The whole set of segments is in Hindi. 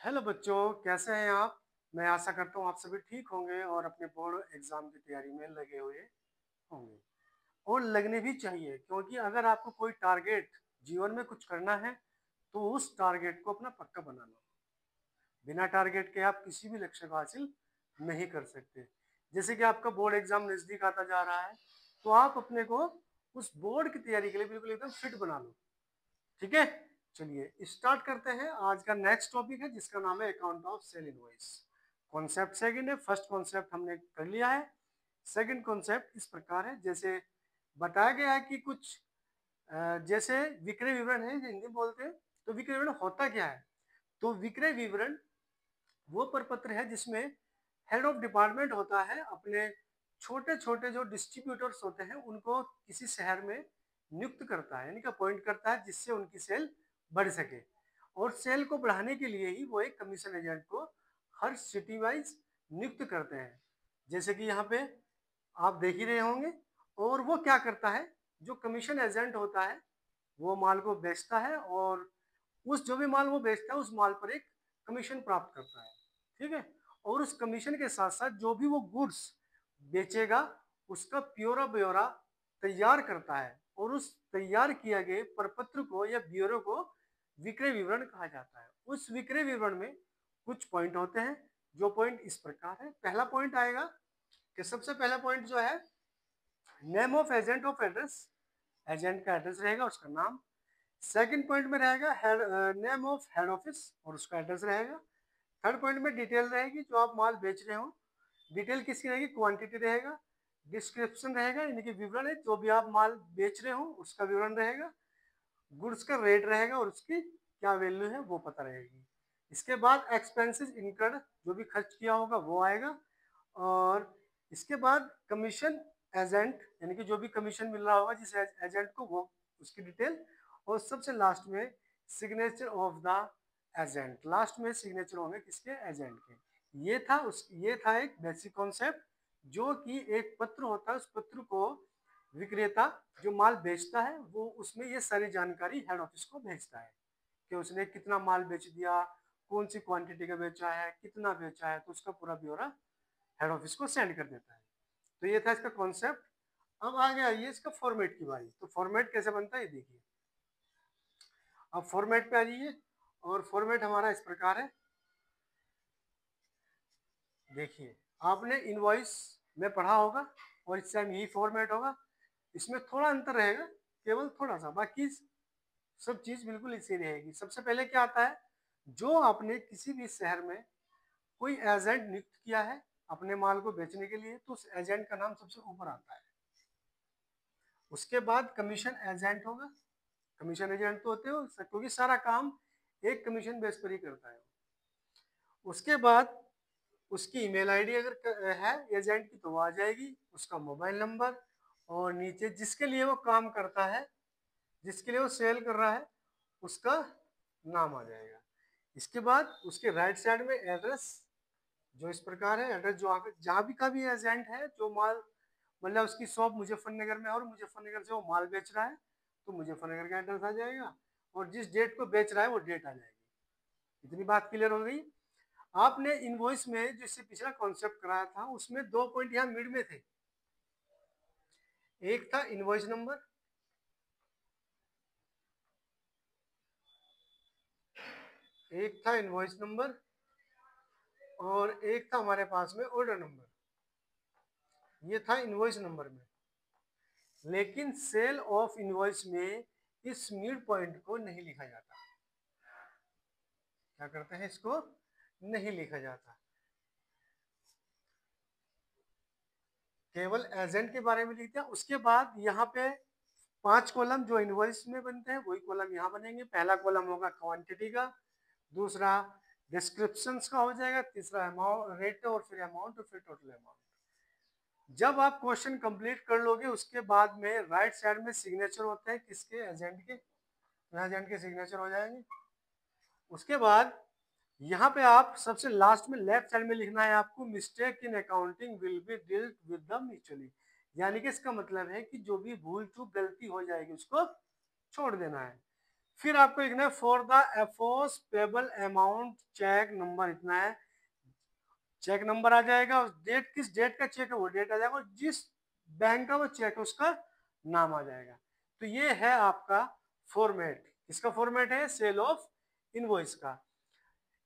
हेलो बच्चों, कैसे हैं आप। मैं आशा करता हूँ आप सभी ठीक होंगे और अपने बोर्ड एग्जाम की तैयारी में लगे हुए होंगे। और लगने भी चाहिए, क्योंकि अगर आपको कोई टारगेट जीवन में कुछ करना है तो उस टारगेट को अपना पक्का बना लो। बिना टारगेट के आप किसी भी लक्ष्य को हासिल नहीं कर सकते। जैसे कि आपका बोर्ड एग्जाम नजदीक आता जा रहा है, तो आप अपने को उस बोर्ड की तैयारी के लिए बिल्कुल एकदम फिट बना लो। ठीक है, चलिए स्टार्ट करते हैं। आज का नेक्स्ट टॉपिक है जिसका नाम है account of sale invoice. Concept second है, फर्स्ट कॉन्सेप्ट हमने कर लिया है। सेकंड कॉन्सेप्ट इस प्रकार है, जैसे बताया गया है कि कुछ जैसे विक्रय विवरण है, हिंदी में बोलते हैं। तो विक्रय विवरण होता क्या है? तो विक्रय विवरण वो प्रपत्र है जिसमें हेड ऑफ डिपार्टमेंट होता है, अपने छोटे छोटे जो डिस्ट्रीब्यूटर्स होते हैं उनको किसी शहर में नियुक्त करता है, यानी कि अपॉइंट करता है, जिससे उनकी सेल बढ़ सके। और सेल को बढ़ाने के लिए ही वो एक कमीशन एजेंट को हर सिटी वाइज नियुक्त करते हैं, जैसे कि यहाँ पे आप देख ही रहे होंगे। और वो क्या करता है, जो कमीशन एजेंट होता है वो माल को बेचता है, और उस जो भी माल वो बेचता है उस माल पर एक कमीशन प्राप्त करता है। ठीक है, और उस कमीशन के साथ साथ जो भी वो गुड्स बेचेगा उसका प्योरा ब्यौरा तैयार करता है, और उस तैयार किए गए प्रपत्र को या ब्यूरो को विक्रय विवरण कहा जाता है। उस विक्रय विवरण में कुछ पॉइंट होते हैं, जो पॉइंट इस प्रकार है। पहला पॉइंट आएगा कि सबसे पहला पॉइंट जो है, name of agent of address. Agent का एड्रेस रहेगा, उसका नाम। सेकंड पॉइंट में रहेगा नेम ऑफ हेड ऑफिस और उसका एड्रेस रहेगा। थर्ड पॉइंट में डिटेल रहेगी, जो आप माल बेच रहे हो डिटेल किसकी रहेगी, क्वांटिटी रहेगा। डिस्क्रिप्शन रहेगा, यानी कि विवरण है, जो भी आप माल बेच रहे हो उसका विवरण रहेगा। गुड्स का रेट रहेगा और उसकी क्या वैल्यू है वो पता रहेगी। इसके बाद एक्सपेंसेस इनकर्ड, जो भी खर्च किया होगा वो आएगा। और इसके बाद कमीशन एजेंट, यानी कि जो भी कमीशन मिल रहा होगा जिस एजेंट को, वो उसकी डिटेल। और सबसे लास्ट में signature of the agent. Last में सिग्नेचर होंगे किसके, एजेंट के। ये था एक बेसिक कॉन्सेप्ट, जो कि एक पत्र होता है, उस पत्र को विक्रेता जो माल बेचता है वो उसमें ये सारी जानकारी हेड ऑफिस को भेजता है कि उसने कितना माल बेच दिया, कौन सी क्वांटिटी का बेचा है, कितना बेचा है, तो उसका पूरा ब्यौरा हेड ऑफिस को सेंड कर देता है। तो ये था इसका कॉन्सेप्ट। अब आ गया ये इसका फॉर्मेट की बारी। तो फॉर्मेट कैसे बनता है ये देखिए। अब फॉर्मेट पे आ जाइए, और फॉर्मेट हमारा इस प्रकार है। देखिए, आपने इनवॉइस में पढ़ा होगा और इस टाइम यही फॉर्मेट होगा। इसमें थोड़ा अंतर रहेगा, केवल थोड़ा सा, बाकी सब चीज बिल्कुल इसी रहेगी। सबसे पहले क्या आता है, जो आपने किसी भी शहर में कोई एजेंट नियुक्त किया है अपने माल को बेचने के लिए, तो उस एजेंट का नाम सबसे ऊपर आता है। उसके बाद कमीशन एजेंट होगा। कमीशन एजेंट तो होते हो क्योंकि सारा काम एक कमीशन बेस पर ही करता है। उसके बाद उसकी ईमेल आईडी अगर है एजेंट की तो वो आ जाएगी, उसका मोबाइल नंबर, और नीचे जिसके लिए वो काम करता है, जिसके लिए वो सेल कर रहा है, उसका नाम आ जाएगा। इसके बाद उसके राइट साइड में एड्रेस, जो इस प्रकार है। एड्रेस जो जहाँ भी का भी एजेंट है, जो माल मतलब उसकी शॉप मुजफ्फरनगर में है और मुजफ्फरनगर से वो माल बेच रहा है, तो मुजफ्फरनगर का एड्रेस आ जाएगा, और जिस डेट को बेच रहा है वो डेट आ जाएगी। इतनी बात क्लियर हो गई। आपने इनवॉइस में जिससे पिछला कॉन्सेप्ट कराया था उसमें दो पॉइंट यहाँ मिड में थे। एक था इनवॉइस नंबर, एक था इनवॉइस नंबर, और एक था हमारे पास में ऑर्डर नंबर। ये था इनवॉइस नंबर में। लेकिन सेल ऑफ इनवॉइस में इस मिड पॉइंट को नहीं लिखा जाता। क्या करते हैं, इसको नहीं लिखा जाता, केवल एजेंट के बारे में लिखते हैं। उसके बाद यहाँ पे 5 कॉलम जो इनवॉइस में बनते हैं वही कॉलम यहाँ बनेंगे। पहला कॉलम होगा क्वांटिटी का, दूसरा डिस्क्रिप्शन का हो जाएगा, तीसरा अमाउंट रेट, और फिर अमाउंट, और फिर टोटल अमाउंट। जब आप क्वेश्चन कंप्लीट कर लोगे उसके बाद में राइट साइड में सिग्नेचर होते हैं किसके, एजेंट के। एजेंट के सिग्नेचर हो जाएंगे। उसके बाद यहाँ पे आप सबसे लास्ट में लेफ्ट साइड में लिखना है आपको, mistake in accounting will be dealt with the mutually. यानी कि इसका मतलब है कि जो भी भूल चूक गलती हो जाएगी उसको छोड़ देना है। फिर आपको लिखना है for the aforesaid payable amount cheque number इतना है, चेक नंबर आ जाएगा और डेट, किस डेट का चेक है वो डेट आ जाएगा, और जिस बैंक का वो चेक है उसका नाम आ जाएगा। तो ये है आपका फॉर्मेट। इसका फॉर्मेट है सेल ऑफ इनवॉइस का।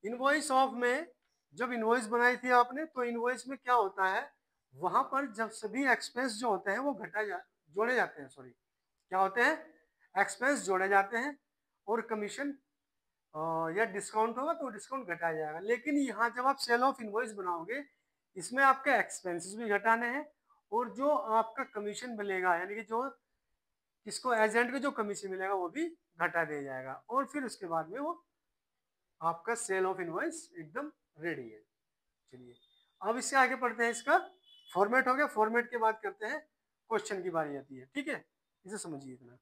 इनवॉइस ऑफ में जब इनवॉइस बनाई थी आपने तो इनवॉइस में क्या होता है, वहां पर जब सभी एक्सपेंस जो होते हैं वो जोड़े जाते हैं, सॉरी क्या होते हैं, एक्सपेंस जोड़े जाते हैं, और कमीशन या डिस्काउंट होगा तो डिस्काउंट घटाया जाएगा। लेकिन यहाँ जब आप सेल ऑफ इनवॉइस बनाओगे इसमें आपके एक्सपेंसेस भी घटाने हैं, और जो आपका कमीशन मिलेगा यानी कि जो किसको एजेंट को जो कमीशन मिलेगा वो भी घटा दिया जाएगा, और फिर उसके बाद में वो आपका सेल ऑफ इनवॉइस एकदम रेडी है। चलिए अब इससे आगे पढ़ते हैं, इसका फॉर्मेट हो गया, फॉर्मेट के बाद करते हैं क्वेश्चन की बारी आती है, ठीक है, इसे समझिए इतना।